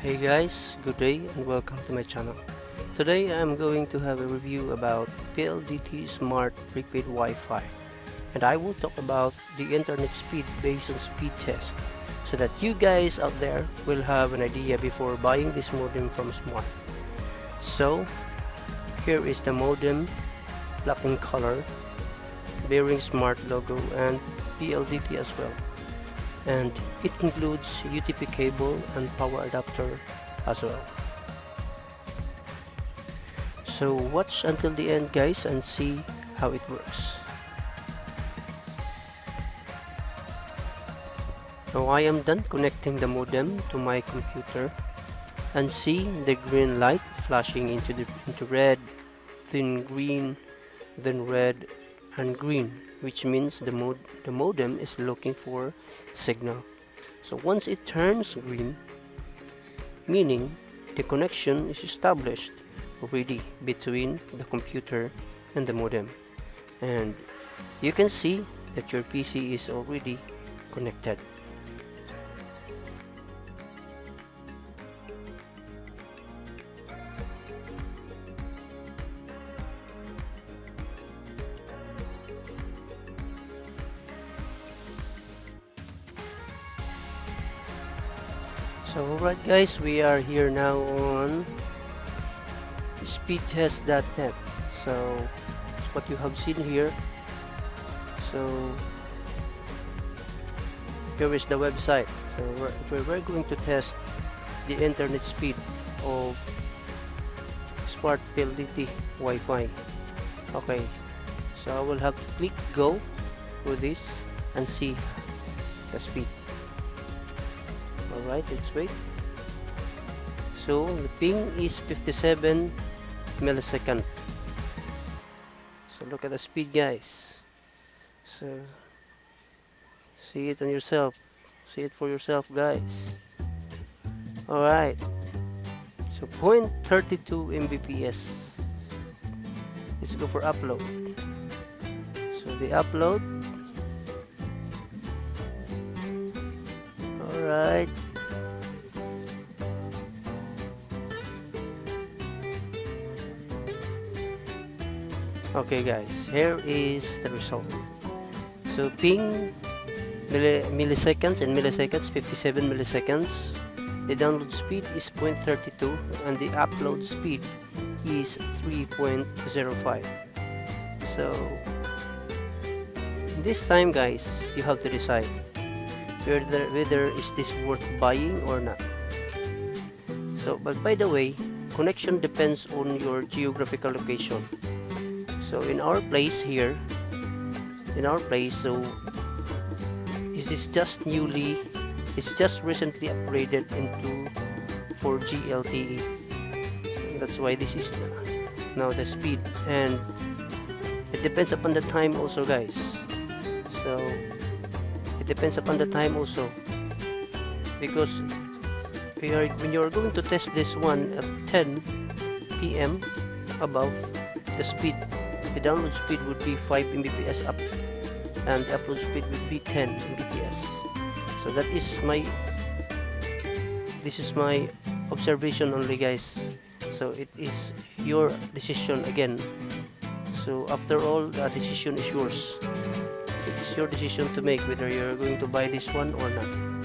Hey guys, good day and welcome to my channel. Today I'm going to have a review about PLDT Smart Prepaid Wi-Fi, and I will talk about the internet speed based on speed test so that you guys out there will have an idea before buying this modem from Smart. So here is the modem, black in color, bearing Smart logo and PLDT as well. And it includes UTP cable and power adapter as well. So watch until the end guys and see how it works. Now I am done connecting the modem to my computer and see the green light flashing into red, then green, then red and green, which means the modem is looking for signal. So once it turns green, meaning the connection is established already between the computer and the modem, and you can see that your PC is already connected. So alright guys, we are here now on speedtest.net. So that's what you have seen here. So here is the website. So we're going to test the internet speed of Smart PLDT Wi-Fi. Okay, so I will have to click go for this and see the speed. Alright, let's wait. So the ping is 57 milliseconds. So look at the speed guys. So see it on yourself. See it for yourself guys. Alright. So 0.32 Mbps. Let's go for upload. So the upload. Alright. Okay guys, here is the result. So ping milliseconds and milliseconds, 57 milliseconds. The download speed is 0.32 and the upload speed is 3.05. So this time guys, you have to decide whether is this worth buying or not. So but by the way, connection depends on your geographical location. So in our place here, so this is just recently upgraded into 4G LTE. That's why this is now the speed, and it depends upon the time also guys. So it depends upon the time also, because when you are going to test this one at 10 PM above, the download speed would be 5 Mbps up and the upload speed would be 10 Mbps. So this is my observation only guys. So it is your decision again. So after all, the decision is yours. It's your decision to make whether you're going to buy this one or not.